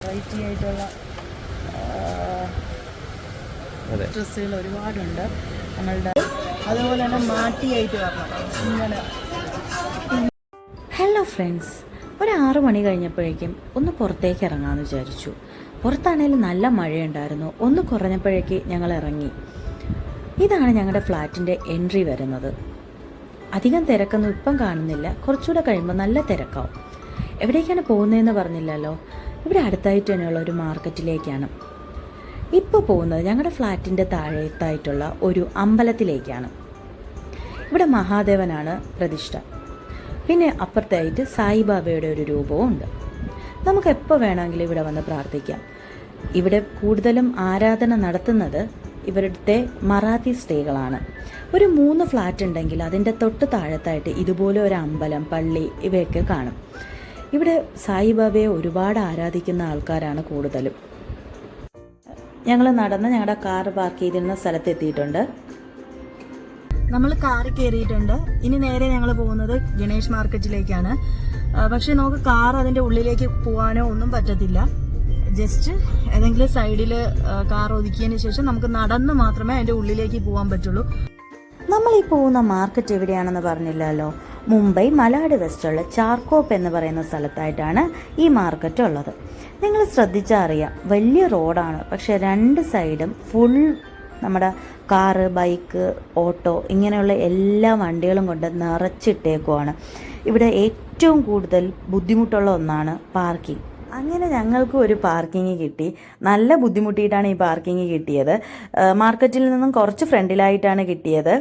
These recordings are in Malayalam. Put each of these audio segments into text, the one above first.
വെറൈറ്റി ആയിട്ടുള്ള ഡ്രസ്സുകൾ ഒരുപാടുണ്ട് ഞങ്ങളുടെ. അതുപോലെ തന്നെ മാട്ടിയായിട്ട് വരണം ഇങ്ങനെ. ഹലോ ഫ്രണ്ട്സ്, ഒരു 6 മണി കഴിഞ്ഞപ്പോഴേക്കും ഒന്ന് പുറത്തേക്ക് ഇറങ്ങാമെന്ന് വിചാരിച്ചു. പുറത്താണെങ്കിലും നല്ല മഴയുണ്ടായിരുന്നു. ഒന്ന് കുറഞ്ഞപ്പോഴേക്ക് ഞങ്ങൾ ഇറങ്ങി. ഇതാണ് ഞങ്ങളുടെ ഫ്ലാറ്റിൻ്റെ എൻട്രി വരുന്നത്. അധികം തിരക്കൊന്നും ഇപ്പം കാണുന്നില്ല, കുറച്ചുകൂടെ കഴിയുമ്പോൾ നല്ല തിരക്കാവും. എവിടേക്കാണ് പോകുന്നതെന്ന് പറഞ്ഞില്ലല്ലോ. ഇവിടെ അടുത്തായിട്ട് തന്നെയുള്ള ഒരു മാർക്കറ്റിലേക്കാണ് ഇപ്പോൾ പോകുന്നത്. ഞങ്ങളുടെ ഫ്ലാറ്റിൻ്റെ താഴത്തായിട്ടുള്ള ഒരു അമ്പലത്തിലേക്കാണ്. ഇവിടെ മഹാദേവനാണ് പ്രതിഷ്ഠ. പിന്നെ അപ്പുറത്തായിട്ട് സായിബാബയുടെ ഒരു രൂപവും ഉണ്ട്. നമുക്ക് എപ്പോൾ വേണമെങ്കിലും ഇവിടെ വന്ന് പ്രാർത്ഥിക്കാം. ഇവിടെ കൂടുതലും ആരാധന നടത്തുന്നത് ഇവരുടെ മറാത്തി സ്ത്രീകളാണ്. ഒരു 3 ഫ്ലാറ്റ് ഉണ്ടെങ്കിൽ അതിൻ്റെ തൊട്ട് താഴത്തായിട്ട് ഇതുപോലെ ഒരു അമ്പലം, പള്ളി ഇവയൊക്കെ കാണും. ഇവിടെ സായിബാബയെ ഒരുപാട് ആരാധിക്കുന്ന ആൾക്കാരാണ് കൂടുതലും. ഞങ്ങൾ നടന്ന് ഞങ്ങളുടെ കാർ പാർക്ക് ചെയ്തിരുന്ന സ്ഥലത്തെത്തിയിട്ടുണ്ട്. നമ്മൾ കാറിൽ കയറിയിട്ടുണ്ട്. ഇനി നേരെ ഞങ്ങൾ പോകുന്നത് ഗണേഷ് മാർക്കറ്റിലേക്കാണ്. പക്ഷെ നമുക്ക് കാർ അതിൻ്റെ ഉള്ളിലേക്ക് പോകാനോ ഒന്നും പറ്റത്തില്ല. ജസ്റ്റ് ഏതെങ്കിലും സൈഡിൽ കാർ ഒതുക്കിയതിന് ശേഷം നമുക്ക് നടന്ന് മാത്രമേ അതിൻ്റെ ഉള്ളിലേക്ക് പോകാൻ പറ്റുള്ളൂ. നമ്മളീ പോകുന്ന മാർക്കറ്റ് എവിടെയാണെന്ന് പറഞ്ഞില്ലല്ലോ. മുംബൈ മലാഡ് വെസ്റ്റുള്ള ചാർക്കോപ്പ് എന്ന് പറയുന്ന സ്ഥലത്തായിട്ടാണ് ഈ മാർക്കറ്റ് ഉള്ളത്. നിങ്ങൾ ശ്രദ്ധിച്ചാൽ അറിയാം, വലിയ റോഡാണ്. പക്ഷെ 2 സൈഡും ഫുൾ നമ്മുടെ കാറ്, ബൈക്ക്, ഓട്ടോ ഇങ്ങനെയുള്ള എല്ലാ വണ്ടികളും കൊണ്ട് നിറച്ചിട്ടേക്കുവാണ്. ഇവിടെ ഏറ്റവും കൂടുതൽ ബുദ്ധിമുട്ടുള്ള ഒന്നാണ് പാർക്കിംഗ്. അങ്ങനെ ഞങ്ങൾക്ക് ഒരു പാർക്കിംഗ് കിട്ടി. നല്ല ബുദ്ധിമുട്ടിയിട്ടാണ് ഈ പാർക്കിംഗ് കിട്ടിയത്. മാർക്കറ്റിൽ നിന്നും കുറച്ച് ഫ്രണ്ടിലായിട്ടാണ് കിട്ടിയത്.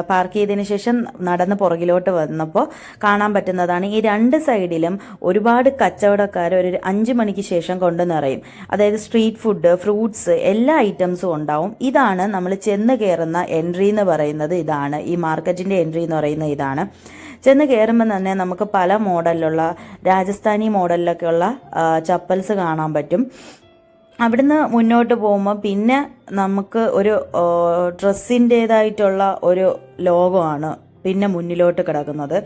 പാർക്ക് ചെയ്തതിന് ശേഷം നടന്ന് പുറകിലോട്ട് വന്നപ്പോൾ കാണാൻ പറ്റുന്നതാണ്, ഈ 2 സൈഡിലും ഒരുപാട് കച്ചവടക്കാർ ഒരു 5 മണിക്ക് ശേഷം കൊണ്ട് നിറയും. അതായത് സ്ട്രീറ്റ് ഫുഡ്, ഫ്രൂട്ട്സ്, എല്ലാ ഐറ്റംസും ഉണ്ടാവും. ഇതാണ് നമ്മൾ ചെന്ന് കയറുന്ന എൻട്രി എന്ന് പറയുന്നത്. ഇതാണ് ഈ മാർക്കറ്റിൻ്റെ എൻട്രി എന്ന് പറയുന്നത്. ഇതാണ് ചെന്ന് കയറുമ്പോൾ തന്നെ നമുക്ക് പല മോഡലിലുള്ള, രാജസ്ഥാനി മോഡലിലൊക്കെയുള്ള ചപ്പൽസ് കാണാൻ പറ്റും. അവിടുന്ന് മുന്നോട്ട് പോകുമ്പോൾ പിന്നെ നമുക്ക് ഒരു ഡ്രസ്സിൻ്റേതായിട്ടുള്ള ഒരു ലോഗമാണ് പിന്നെ മുന്നിലോട്ട് കിടക്കുന്നത്.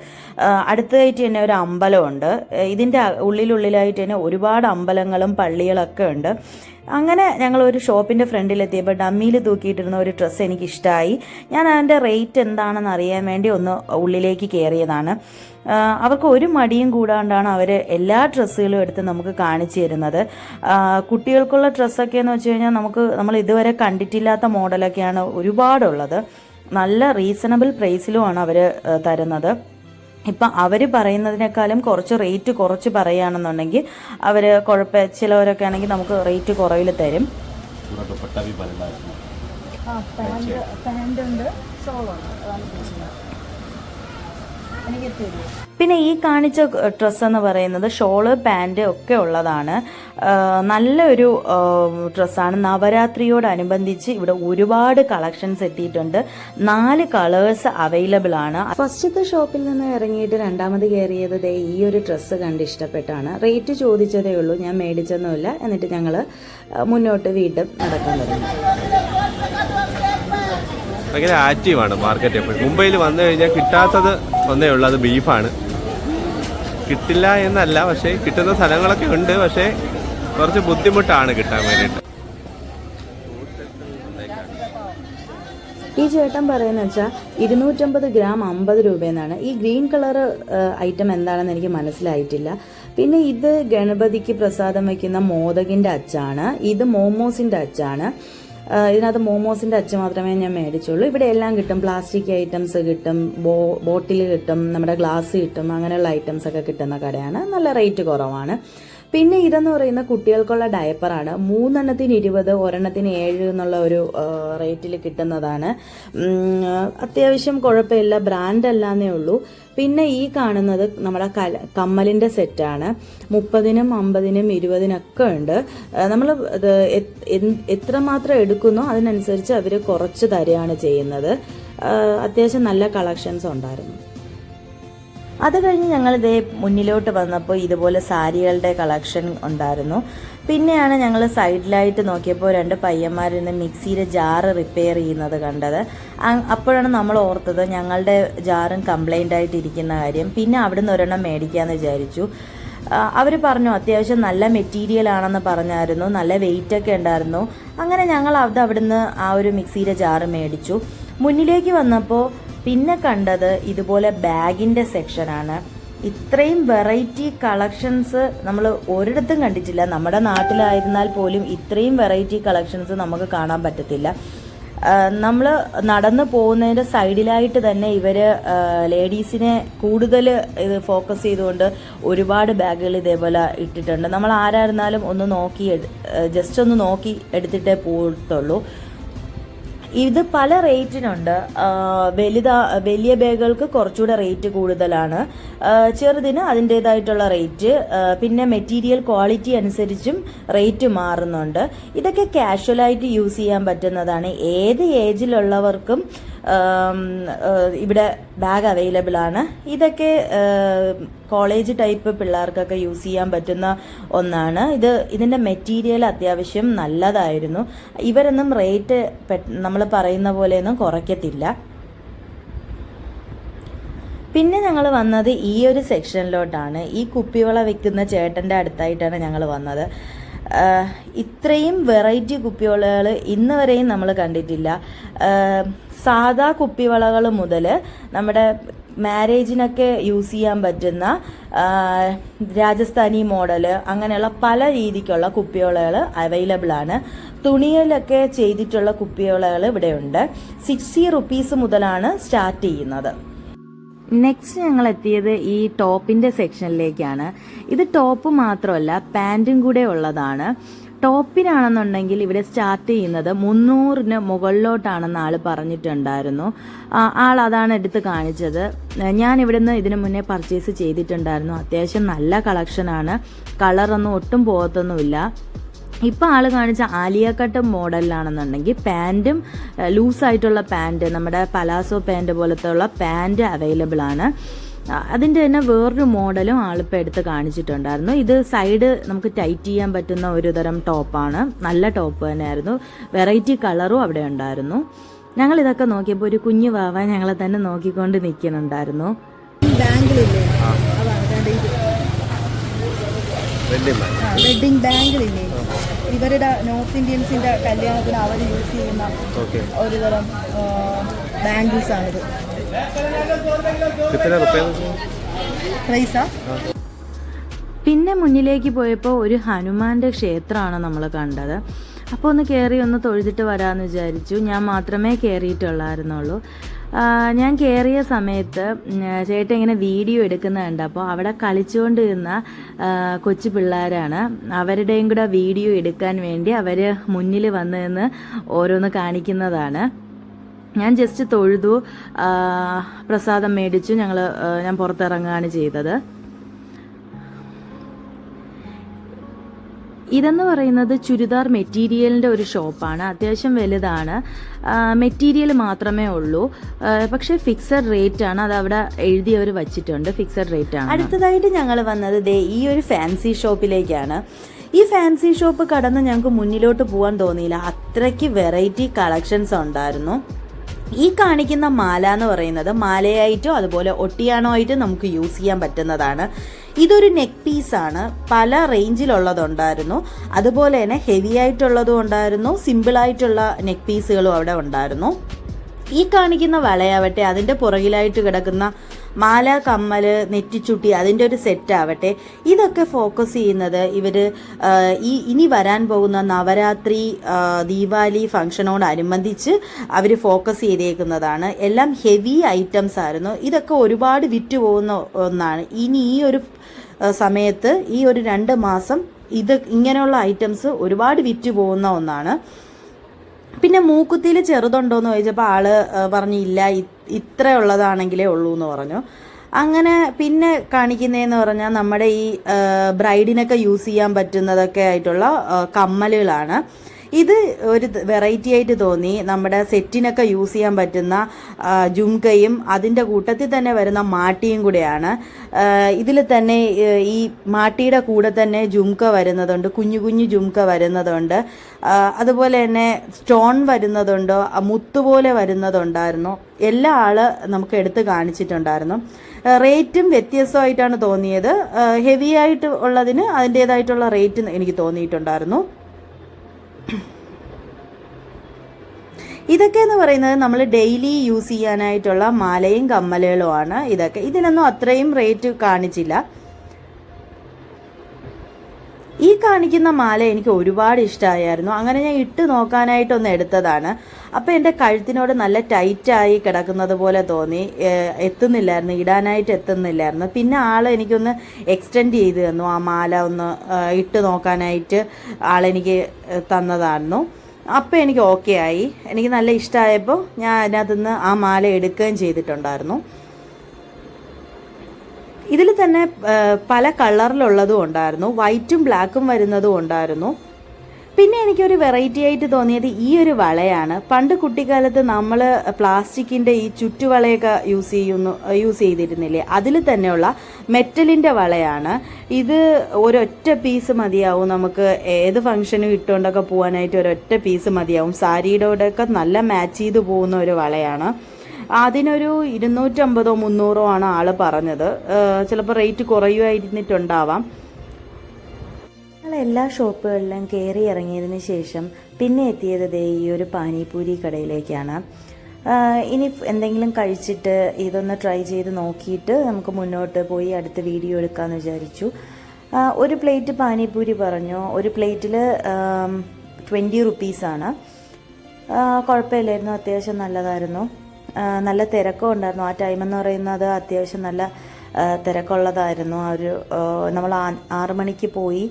അടുത്തതായിട്ട് തന്നെ ഒരു അമ്പലമുണ്ട്. ഇതിൻ്റെ ഉള്ളിലായിട്ട് തന്നെ ഒരുപാട് അമ്പലങ്ങളും പള്ളികളൊക്കെ ഉണ്ട്. അങ്ങനെ ഞങ്ങൾ ഒരു ഷോപ്പിൻ്റെ ഫ്രണ്ടിലെത്തിയപ്പോൾ ഡമ്മിയിൽ തൂക്കിയിട്ടിരുന്ന ഒരു ഡ്രസ്സ് എനിക്കിഷ്ടമായി. ഞാൻ അതിൻ്റെ റേറ്റ് എന്താണെന്ന് അറിയാൻ വേണ്ടി ഒന്ന് ഉള്ളിലേക്ക് കയറിയതാണ്. അവർക്ക് ഒരു മടിയും കൂടാണ്ടാണ് അവർ എല്ലാ ഡ്രസ്സുകളും എടുത്ത് നമുക്ക് കാണിച്ചു തരുന്നത്. കുട്ടികൾക്കുള്ള ഡ്രസ്സൊക്കെ എന്ന് വെച്ച് കഴിഞ്ഞാൽ നമ്മൾ ഇതുവരെ കണ്ടിട്ടില്ലാത്ത മോഡലൊക്കെയാണ് ഒരുപാടുള്ളത്. നല്ല റീസണബിൾ പ്രൈസിലുമാണ് അവർ തരുന്നത്. ഇപ്പം അവർ പറയുന്നതിനേക്കാളും കുറച്ച് റേറ്റ് കുറച്ച് പറയുകയാണെന്നുണ്ടെങ്കിൽ അവർ ചിലവരൊക്കെ ആണെങ്കിൽ നമുക്ക് റേറ്റ് കുറവിൽ തരും. പിന്നെ ഈ കാണിച്ച ഡ്രസ്സ് എന്ന് പറയുന്നത് ഷോള്, പാൻറ് ഒക്കെ ഉള്ളതാണ്. നല്ലൊരു ഡ്രസ്സാണ്. നവരാത്രിയോടനുബന്ധിച്ച് ഇവിടെ ഒരുപാട് കളക്ഷൻസ് എത്തിയിട്ടുണ്ട്. 4 കളേഴ്സ് അവൈലബിൾ ആണ്. ഫസ്റ്റത്തെ ഷോപ്പിൽ നിന്ന് ഇറങ്ങിയിട്ട് രണ്ടാമത് കയറിയത് ഈ ഒരു ഡ്രസ്സ് കണ്ട് ഇഷ്ടപ്പെട്ടാണ്. റേറ്റ് ചോദിച്ചതേ ഉള്ളൂ, ഞാൻ മേടിച്ചൊന്നുമില്ല. എന്നിട്ട് ഞങ്ങൾ മുന്നോട്ട് വീണ്ടും നടക്കാൻ തുടങ്ങി. ഭയങ്കര ആക്റ്റീവാണ് മാർക്കറ്റ്. എപ്പോഴും മുംബൈയിൽ വന്നു കഴിഞ്ഞാൽ കിട്ടാത്തത് ഒന്നേ ഉള്ളൂ, അത് ബീഫാണ്. കിട്ടില്ല എന്നല്ല, പക്ഷേ കിട്ടുന്ന സ്ഥലങ്ങളൊക്കെ ഉണ്ട്. പക്ഷേ കുറച്ച് ബുദ്ധിമുട്ടാണ് കിട്ടാൻ വേണ്ടിയിട്ട്. ഈ ചേട്ടൻ പറയുന്നത് വെച്ചാൽ 250 ഗ്രാം 50 രൂപയെന്നാണ്. ഈ ഗ്രീൻ കളർ ഐറ്റം എന്താണെന്ന് എനിക്ക് മനസ്സിലായിട്ടില്ല. പിന്നെ ഇത് ഗണപതിക്ക് പ്രസാദം വയ്ക്കുന്ന മോദകിൻ്റെ അച്ചാണ്. ഇത് മോമോസിൻ്റെ അച്ചാണ്. ഇതിനകത്ത് മോമോസിൻ്റെ അച്ച് മാത്രമേ ഞാൻ മേടിച്ചുള്ളൂ. ഇവിടെ എല്ലാം കിട്ടും. പ്ലാസ്റ്റിക് ഐറ്റംസ് കിട്ടും, ബോട്ടിൽ കിട്ടും, നമ്മുടെ ഗ്ലാസ് കിട്ടും. അങ്ങനെയുള്ള ഐറ്റംസ് ഒക്കെ കിട്ടുന്ന കടയാണ്. നല്ല റേറ്റ് കുറവാണ്. പിന്നെ ഇതെന്ന് പറയുന്ന കുട്ടികൾക്കുള്ള ഡയപ്പറാണ്. 3 എണ്ണത്തിന് 20, ഒരെണ്ണത്തിന് 7 എന്നുള്ള ഒരു റേറ്റിൽ കിട്ടുന്നതാണ്. അത്യാവശ്യം കുഴപ്പമില്ല, ബ്രാൻഡ് അല്ലാന്നേ ഉള്ളൂ. പിന്നെ ഈ കാണുന്നത് നമ്മുടെ കമ്മലിൻ്റെ സെറ്റാണ്. 30-നും 50-നും 20-നൊക്കെ ഉണ്ട്. നമ്മൾ എത്രമാത്രം എടുക്കുന്നോ അതിനനുസരിച്ച് അവർ കുറച്ച് തരികയാണ് ചെയ്യുന്നത്. അത്യാവശ്യം നല്ല കളക്ഷൻസ് ഉണ്ടായിരുന്നു. അത് കഴിഞ്ഞ് ഞങ്ങൾ മുന്നിലോട്ട് വന്നപ്പോൾ ഇതുപോലെ സാരികളുടെ കളക്ഷൻ ഉണ്ടായിരുന്നു. പിന്നെയാണ് ഞങ്ങൾ സൈഡിലായിട്ട് നോക്കിയപ്പോൾ 2 പയ്യന്മാരിന്ന് മിക്സിയുടെ ജാറ് റിപ്പയർ ചെയ്യുന്നത് കണ്ടത്. അപ്പോഴാണ് നമ്മൾ ഓർത്തത് ഞങ്ങളുടെ ജാറും കംപ്ലൈൻ്റ് ആയിട്ടിരിക്കുന്ന കാര്യം. പിന്നെ അവിടുന്ന് ഒരെണ്ണം മേടിക്കാമെന്ന് വിചാരിച്ചു. അവർ പറഞ്ഞു അത്യാവശ്യം നല്ല മെറ്റീരിയൽ ആണെന്ന് പറഞ്ഞായിരുന്നു, നല്ല വെയിറ്റൊക്കെ ഉണ്ടായിരുന്നു. അങ്ങനെ ഞങ്ങൾ അവിടുന്ന് ആ ഒരു മിക്സിയുടെ ജാറ് മേടിച്ചു. മുന്നിലേക്ക് വന്നപ്പോൾ പിന്നെ കണ്ടത് ഇതുപോലെ ബാഗിൻ്റെ സെക്ഷനാണ്. ഇത്രയും വെറൈറ്റി കളക്ഷൻസ് നമ്മൾ ഒരിടത്തും കണ്ടിട്ടില്ല. നമ്മുടെ നാട്ടിലായിരുന്നാൽ പോലും ഇത്രയും വെറൈറ്റി കളക്ഷൻസ് നമുക്ക് കാണാൻ പറ്റത്തില്ല. നമ്മൾ നടന്നു പോകുന്നതിൻ്റെ സൈഡിലായിട്ട് തന്നെ ഇവർ ലേഡീസിനെ കൂടുതൽ ഇത് ഫോക്കസ് ചെയ്തുകൊണ്ട് ഒരുപാട് ബാഗുകൾ ഇതേപോലെ ഇട്ടിട്ടുണ്ട്. നമ്മൾ ആരായിരുന്നാലും ഒന്ന് നോക്കി ജസ്റ്റ് ഒന്ന് നോക്കി എടുത്തിട്ടേ പോകത്തുള്ളൂ. ഇത് പല റേറ്റിനുണ്ട്. വലിയ ബാഗുകൾക്ക് കുറച്ചുകൂടെ റേറ്റ് കൂടുതലാണ്, ചെറുതിന് അതിൻ്റേതായിട്ടുള്ള റേറ്റ്. പിന്നെ മെറ്റീരിയൽ ക്വാളിറ്റി അനുസരിച്ചും റേറ്റ് മാറുന്നുണ്ട്. ഇതൊക്കെ കാഷ്വലായിട്ട് യൂസ് ചെയ്യാൻ പറ്റുന്നതാണ്. ഏത് ഏജിലുള്ളവർക്കും ഇവിടെ ബാഗ് അവൈലബിൾ ആണ്. ഇതൊക്കെ കോളേജ് ടൈപ്പ് പിള്ളേർക്കൊക്കെ യൂസ് ചെയ്യാൻ പറ്റുന്ന ഒന്നാണ്. ഇതിൻ്റെ മെറ്റീരിയൽ അത്യാവശ്യം നല്ലതായിരുന്നു. ഇവരൊന്നും റേറ്റ് നമ്മൾ പറയുന്ന പോലെയൊന്നും കുറയ്ക്കത്തില്ല. പിന്നെ ഞങ്ങൾ വന്നത് ഈ ഒരു സെക്ഷനിലോട്ടാണ്. ഈ കുപ്പിവള വെക്കുന്ന ചേട്ടൻ്റെ അടുത്തായിട്ടാണ് ഞങ്ങൾ വന്നത്. ഇത്രയും വെറൈറ്റി കുപ്പിവളകൾ ഇന്ന് വരെയും നമ്മൾ കണ്ടിട്ടില്ല. സാധാ കുപ്പിവളകൾ മുതൽ നമ്മുടെ മാരേജിനൊക്കെ യൂസ് ചെയ്യാൻ പറ്റുന്ന രാജസ്ഥാനി മോഡല് അങ്ങനെയുള്ള പല രീതിക്കുള്ള കുപ്പിവളകൾ അവൈലബിൾ ആണ്. തുണിയിലൊക്കെ ചെയ്തിട്ടുള്ള കുപ്പിവളകൾ ഇവിടെയുണ്ട്. 60 റുപ്പീസ് മുതലാണ് സ്റ്റാർട്ട് ചെയ്യുന്നത്. നെക്സ്റ്റ് ഞങ്ങൾ എത്തിയത് ഈ ടോപ്പിൻ്റെ സെക്ഷനിലേക്കാണ്. ഇത് ടോപ്പ് മാത്രമല്ല പാൻറ്റും കൂടെ ഉള്ളതാണ്. ടോപ്പിനാണെന്നുണ്ടെങ്കിൽ ഇവിടെ സ്റ്റാർട്ട് ചെയ്യുന്നത് 300-ന് മുകളിലോട്ടാണെന്ന് ആൾ പറഞ്ഞിട്ടുണ്ടായിരുന്നു. ആൾ അതാണ് എടുത്ത് കാണിച്ചത്. ഞാൻ ഇവിടുന്ന് ഇതിനു മുന്നേ പർച്ചേസ് ചെയ്തിട്ടുണ്ടായിരുന്നു. അത്യാവശ്യം നല്ല കളക്ഷനാണ്, കളറൊന്നും ഒട്ടും പോകത്തൊന്നുമില്ല. ഇപ്പം ആൾ കാണിച്ച ആലിയ കട്ട് മോഡലിലാണെന്നുണ്ടെങ്കിൽ പാൻറ്റും ലൂസായിട്ടുള്ള പാൻറ്റ്, നമ്മുടെ പലാസോ പാൻറ്റ് പോലത്തെ ഉള്ള പാൻറ്റ് അവൈലബിൾ ആണ്. അതിൻ്റെ തന്നെ വേറൊരു മോഡലും ആളിപ്പോൾ എടുത്ത് കാണിച്ചിട്ടുണ്ടായിരുന്നു. ഇത് സൈഡ് നമുക്ക് ടൈറ്റ് ചെയ്യാൻ പറ്റുന്ന ഒരു തരം ടോപ്പാണ്. നല്ല ടോപ്പ് തന്നെയായിരുന്നു. വെറൈറ്റി കളറും അവിടെ ഉണ്ടായിരുന്നു. ഞങ്ങൾ ഇതൊക്കെ നോക്കിയപ്പോൾ ഒരു കുഞ്ഞു വാവ ഞങ്ങളെ തന്നെ നോക്കിക്കൊണ്ട് നിൽക്കുന്നുണ്ടായിരുന്നു. വെഡിങ് ബാങ്കിളില്ലേ, ഇവരുടെ നോർത്ത് ഇന്ത്യൻസിന്റെ കല്യാണത്തിന് അവർ യൂസ് ചെയ്യുന്ന ഒരു തരം ബാംഗിൾസ് ആണിത്. പ്രൈസാ? പിന്നെ മുന്നിലേക്ക് പോയപ്പോൾ ഒരു ഹനുമാന്റെ ക്ഷേത്രമാണ് നമ്മൾ കണ്ടത്. അപ്പോൾ ഒന്ന് കയറി ഒന്ന് തൊഴുതിട്ട് വരാമെന്ന് വിചാരിച്ചു. ഞാൻ മാത്രമേ കയറിയിട്ടുള്ളായിരുന്നുള്ളൂ. ഞാൻ കയറിയ സമയത്ത് ചേട്ടൻ ഇങ്ങനെ വീഡിയോ എടുക്കുന്ന കണ്ടപ്പോൾ അവിടെ കളിച്ചുകൊണ്ടിരുന്ന കൊച്ചു പിള്ളേരാണ്. അവരുടെയും കൂടെ വീഡിയോ എടുക്കാൻ വേണ്ടി അവർ മുന്നിൽ വന്ന് നിന്ന് ഓരോന്ന് കാണിക്കുന്നതാണ്. ഞാൻ ജസ്റ്റ് തൊഴുതു, പ്രസാദം മേടിച്ചു. ഞാൻ പുറത്തിറങ്ങുകയാണ് ചെയ്തത്. ഇതെന്ന് പറയുന്നത് ചുരിദാർ മെറ്റീരിയലിൻ്റെ ഒരു ഷോപ്പാണ്. അത്യാവശ്യം വലുതാണ്. മെറ്റീരിയൽ മാത്രമേ ഉള്ളൂ, പക്ഷേ ഫിക്സഡ് റേറ്റ് ആണ്. അത് അവിടെ എഴുതിയവർ വച്ചിട്ടുണ്ട്, ഫിക്സഡ് റേറ്റ് ആണ്. അടുത്തതായിട്ട് ഞങ്ങൾ വന്നത് ഈ ഒരു ഫാൻസി ഷോപ്പിലേക്കാണ്. ഈ ഫാൻസി ഷോപ്പ് കടന്ന് ഞങ്ങൾക്ക് മുന്നിലോട്ട് പോകാൻ തോന്നിയില്ല. അത്രയ്ക്ക് വെറൈറ്റി കളക്ഷൻസ് ഉണ്ടായിരുന്നു. ഈ കാണിക്കുന്ന മാല എന്ന് പറയുന്നത് മാലയായിട്ടോ അതുപോലെ ഒട്ടിയാണോ ആയിട്ട് നമുക്ക് യൂസ് ചെയ്യാൻ പറ്റുന്നതാണ്. ഇതൊരു നെക്ക് പീസാണ്. പല റേഞ്ചിലുള്ളതുണ്ടായിരുന്നു. അതുപോലെ തന്നെ ഹെവി ആയിട്ടുള്ളതും ഉണ്ടായിരുന്നു, സിമ്പിളായിട്ടുള്ള നെക്ക് പീസുകളും അവിടെ ഉണ്ടായിരുന്നു. ഈ കാണിക്കുന്ന വളയാവട്ടെ, അതിൻ്റെ പുറകിലായിട്ട് കിടക്കുന്ന മാല, കമ്മൽ, നെറ്റിച്ചുട്ടി, അതിൻ്റെ ഒരു സെറ്റ് ആവട്ടെ, ഇതൊക്കെ ഫോക്കസ് ചെയ്യുന്നത് ഇവർ ഇനി വരാൻ പോകുന്ന നവരാത്രി, ദീപാവലി ഫംഗ്ഷനോടനുബന്ധിച്ച് അവർ ഫോക്കസ് ചെയ്തേക്കുന്നതാണ്. എല്ലാം ഹെവി ഐറ്റംസ് ആയിരുന്നു. ഇതൊക്കെ ഒരുപാട് വിറ്റ് പോകുന്ന ഒന്നാണ്. ഇനി ഈ ഒരു സമയത്ത്, ഈ ഒരു 2 മാസം ഇങ്ങനെയുള്ള ഐറ്റംസ് ഒരുപാട് വിറ്റ് പോകുന്ന ഒന്നാണ്. പിന്നെ മൂക്കുത്തിയിൽ ചെറുതുണ്ടോയെന്ന് ചോദിച്ചപ്പോൾ ആള് പറഞ്ഞില്ല, ഇത്ര ഉള്ളതാണെങ്കിലേ ഉള്ളൂ എന്ന് പറഞ്ഞു. അങ്ങനെ പിന്നെ കാണിക്കുന്നതെന്ന് പറഞ്ഞാൽ നമ്മുടെ ഈ ബ്രൈഡിനൊക്കെ യൂസ് ചെയ്യാൻ പറ്റുന്നതൊക്കെ ആയിട്ടുള്ള കമ്മലുകളാണ്. ഇത് ഒരു വെറൈറ്റി ആയിട്ട് തോന്നി. നമ്മുടെ സെറ്റിനൊക്കെ യൂസ് ചെയ്യാൻ പറ്റുന്ന ജുംക്കയും അതിൻ്റെ കൂട്ടത്തിൽ തന്നെ വരുന്ന മാട്ടിയും കൂടെയാണ്. ഇതിൽ തന്നെ ഈ മാട്ടിയുടെ കൂടെ തന്നെ ജുംക്ക വരുന്നതുണ്ട്, കുഞ്ഞു കുഞ്ഞു ജുംക്ക വരുന്നതുണ്ട്. അതുപോലെ തന്നെ സ്റ്റോൺ വരുന്നതുണ്ട്, മുത്തുപോലെ വരുന്നതുണ്ടായിരുന്നു. എല്ലാ നമുക്ക് എടുത്ത് കാണിച്ചിട്ടുണ്ടായിരുന്നു. റേറ്റും വ്യത്യസ്തമായിട്ടാണ് തോന്നിയത്. ഹെവി ആയിട്ട് ഉള്ളതിന് അതിൻ്റേതായിട്ടുള്ള റേറ്റ് എനിക്ക് തോന്നിയിട്ടുണ്ടായിരുന്നു. ഇതൊക്കെ എന്ന് പറയുന്നത് നമ്മൾ ഡെയിലി യൂസ് ചെയ്യാനായിട്ടുള്ള മാലയും കമ്മലുകളുമാണ്. ഇതൊക്കെ ഇതിനൊന്നും അത്രയും റേറ്റ് കാണിച്ചില്ല. ഈ കാണിക്കുന്ന മാല എനിക്ക് ഒരുപാട് ഇഷ്ടമായിരുന്നു. അങ്ങനെ ഞാൻ ഇട്ട് നോക്കാനായിട്ടൊന്ന് എടുത്തതാണ്. അപ്പോൾ എൻ്റെ കഴുത്തിനോട് നല്ല ടൈറ്റായി കിടക്കുന്നത് പോലെ തോന്നി. എത്തുന്നില്ലായിരുന്നു, ഇടാനായിട്ട് എത്തുന്നില്ലായിരുന്നു. പിന്നെ എനിക്കൊന്ന് എക്സ്റ്റെൻഡ് ചെയ്ത് തന്നു. ആ മാല ഒന്ന് ഇട്ട് നോക്കാനായിട്ട് ആളെനിക്ക് തന്നതായിരുന്നു. അപ്പോൾ എനിക്ക് ഓക്കെ ആയി. എനിക്ക് നല്ല ഇഷ്ടമായപ്പോൾ ഞാൻ അതിനകത്തുനിന്ന് ആ മാല എടുക്കുകയും ചെയ്തിട്ടുണ്ടായിരുന്നു. ഇതിൽ തന്നെ പല കളറിലുള്ളതും ഉണ്ടായിരുന്നു, വൈറ്റും ബ്ലാക്കും വരുന്നതും ഉണ്ടായിരുന്നു. പിന്നെ എനിക്കൊരു വെറൈറ്റി ആയിട്ട് തോന്നിയത് ഈ ഒരു വളയാണ്. പണ്ട് കുട്ടിക്കാലത്ത് നമ്മൾ പ്ലാസ്റ്റിക്കിൻ്റെ ഈ ചുറ്റുവളയൊക്കെ യൂസ് ചെയ്തിരുന്നില്ലേ, അതിൽ തന്നെയുള്ള മെറ്റലിൻ്റെ വളയാണ് ഇത്. ഒരൊറ്റ പീസ് മതിയാവും നമുക്ക് ഏത് ഫംഗ്ഷനും ഇട്ടുകൊണ്ടൊക്കെ പോകാനായിട്ട്. ഒരൊറ്റ പീസ് മതിയാവും. സാരിയുടെയൊക്കെ നല്ല മാച്ച് ചെയ്ത് പോകുന്ന ഒരു വളയാണ്. അതിനൊരു 250-300 ആണ് ആൾ പറഞ്ഞത്. ചിലപ്പോൾ റേറ്റ് കുറയുമായിരുന്നിട്ടുണ്ടാവാം. എല്ലാ ഷോപ്പുകളിലും കയറി ഇറങ്ങിയതിന് ശേഷം പിന്നെ എത്തിയത് ഈ ഒരു പാനിപൂരി കടയിലേക്കാണ്. ഇനി എന്തെങ്കിലും കഴിച്ചിട്ട് ഇതൊന്ന് ട്രൈ ചെയ്ത് നോക്കിയിട്ട് നമുക്ക് മുന്നോട്ട് പോയി അടുത്ത വീഡിയോ എടുക്കാമെന്ന് വിചാരിച്ചു. ഒരു പ്ലേറ്റ് പാനിപൂരി പറഞ്ഞു. ഒരു പ്ലേറ്റിൽ 20 റുപ്പീസാണ്. കുഴപ്പമില്ലായിരുന്നു, അത്യാവശ്യം നല്ലതായിരുന്നു. നല്ല തിരക്കും ഉണ്ടായിരുന്നു. ആ ടൈമെന്ന് പറയുന്നത് അത്യാവശ്യം നല്ല തിരക്കുള്ളതായിരുന്നു. നമ്മൾ 6 മണിക്ക് പോയി,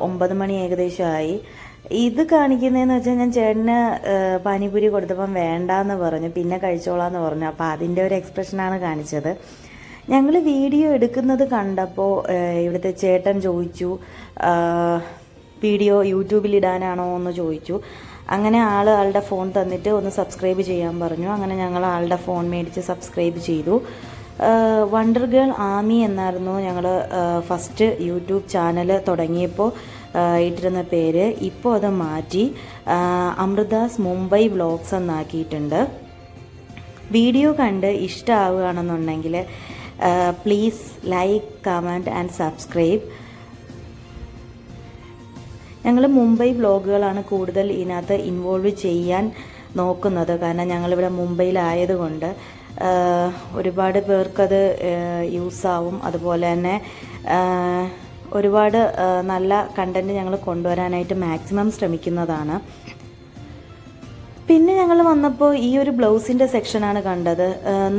9 മണി ഏകദേശമായി. ഇത് കാണിക്കുന്നതെന്ന് വെച്ചാൽ ഞാൻ ചേട്ടന് പാനിപൂരി കൊടുത്തപ്പം വേണ്ടാന്ന് പറഞ്ഞു, പിന്നെ കഴിച്ചോളാന്ന് പറഞ്ഞു. അപ്പോൾ അതിൻ്റെ ഒരു എക്സ്പ്രഷനാണ് കാണിച്ചത്. ഞങ്ങൾ വീഡിയോ എടുക്കുന്നത് കണ്ടപ്പോൾ ഇവിടുത്തെ ചേട്ടൻ ചോദിച്ചു വീഡിയോ യൂട്യൂബിലിടാനാണോ എന്ന് ചോദിച്ചു. അങ്ങനെ ആളുടെ ഫോൺ തന്നിട്ട് ഒന്ന് സബ്സ്ക്രൈബ് ചെയ്യാൻ പറഞ്ഞു. അങ്ങനെ ഞങ്ങൾ ആളുടെ ഫോൺ മേടിച്ച് സബ്സ്ക്രൈബ് ചെയ്തു. വണ്ടർ ഗേൾ ആമി എന്നായിരുന്നു ഞങ്ങൾ ഫസ്റ്റ് യൂട്യൂബ് ചാനൽ തുടങ്ങിയപ്പോൾ ഇട്ടിരുന്ന പേര്. ഇപ്പോൾ അത് മാറ്റി അമൃതാസ് മുംബൈ വ്ളോഗ്സ് എന്നാക്കിയിട്ടുണ്ട്. വീഡിയോ കണ്ട് ഇഷ്ടമാവുകയാണെന്നുണ്ടെങ്കിൽ please like, comment and subscribe. ഞങ്ങൾ മുംബൈ വ്ളോഗുകളാണ് കൂടുതൽ ഇതിനകത്ത് ഇൻവോൾവ് ചെയ്യാൻ നോക്കുന്നത്. കാരണം ഞങ്ങളിവിടെ മുംബൈയിലായതുകൊണ്ട് ഒരുപാട് പേർക്കത് യൂസാവും. അതുപോലെ തന്നെ ഒരുപാട് നല്ല കണ്ടൻറ്റ് ഞങ്ങൾ കൊണ്ടുവരാനായിട്ട് മാക്സിമം ശ്രമിക്കുന്നതാണ്. പിന്നെ ഞങ്ങൾ വന്നപ്പോൾ ഈ ഒരു ബ്ലൗസിൻ്റെ സെക്ഷനാണ് കണ്ടത്.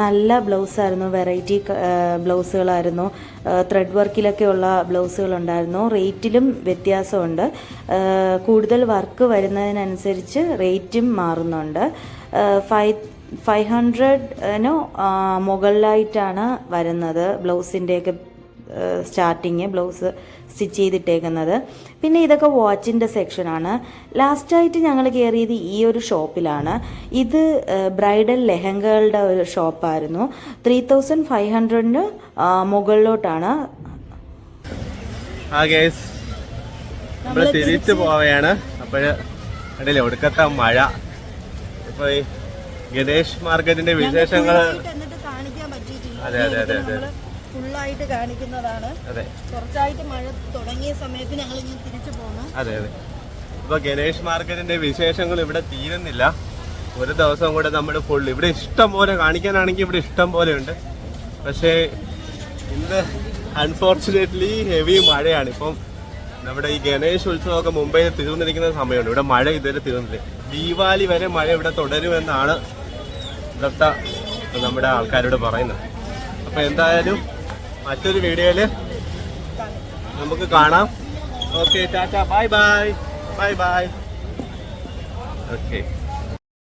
നല്ല ബ്ലൗസായിരുന്നു, വെറൈറ്റി ബ്ലൗസുകളായിരുന്നു. ത്രെഡ് വർക്കിലൊക്കെയുള്ള ബ്ലൗസുകളുണ്ടായിരുന്നു. റേറ്റിലും വ്യത്യാസമുണ്ട്. കൂടുതൽ വർക്ക് വരുന്നതിനനുസരിച്ച് റേറ്റും മാറുന്നുണ്ട്. 500-നോ മുകളിലായിട്ടാണ് വരുന്നത് ബ്ലൗസിൻ്റെയൊക്കെ സ്റ്റാർട്ടിങ്, ബ്ലൗസ് സ്റ്റിച്ച് ചെയ്തിട്ടേക്കുന്നത്. പിന്നെ ഇതൊക്കെ വാച്ചിൻ്റെ സെക്ഷനാണ്. ലാസ്റ്റായിട്ട് ഞങ്ങൾ കയറിയത് ഈ ഒരു ഷോപ്പിലാണ്. ഇത് ബ്രൈഡൽ ലെഹങ്കകളുടെ ഒരു ഷോപ്പായിരുന്നു. 3500-ന് മുകളിലോട്ടാണ്. നമ്മൾ തിരിച്ചു പോവുകയാണ്. അപ്പോൾ കണ്ടില്ലേ ഒടുക്കത്തെ മഴ. ഇപ്പോൾ ഈ ഗണേഷ് മാർക്കറ്റിന്റെ വിശേഷങ്ങൾ അതെ അതെ അതെ അതെ ഫുള്ളായിട്ട് കാണിക്കുന്നതാണ്. അതെ, കുറച്ചായിട്ട് മഴ തുടങ്ങിയ സമയത്ത് ഞങ്ങൾ ഇങ്ങനെ തിരിച്ചു പോകുന്നു. അതെ അതെ. ഇപ്പൊ ഗണേഷ് മാർക്കറ്റിന്റെ വിശേഷങ്ങൾ ഇവിടെ തീരുന്നില്ല. ഒരു ദിവസം കൂടെ നമ്മൾ ഫുൾ ഇവിടെ ഇഷ്ടം പോലെ കാണിക്കാനാണെങ്കിൽ ഇവിടെ ഇഷ്ടം പോലെ ഉണ്ട്. പക്ഷേ ഇന്ന് അൺഫോർച്ചുനേറ്റ്ലി ഹെവി മഴയാണ്. ഇപ്പം നമ്മുടെ ഈ ഗണേശ് ഉത്സവമൊക്കെ മുംബൈയിൽ തീർന്നിരിക്കുന്ന സമയമുണ്ട്. ഇവിടെ മഴ ഇതുവരെ തീർന്നില്ല. ദീപാവലി വരെ മഴ ഇവിടെ തുടരുമെന്നാണ് ഇവിടുത്തെ നമ്മുടെ ആൾക്കാരോട് പറയുന്നത്. അപ്പൊ എന്തായാലും മറ്റൊരു വീഡിയോയില് നമുക്ക് കാണാം. Okay, Tata, bye bye, bye bye. Okay.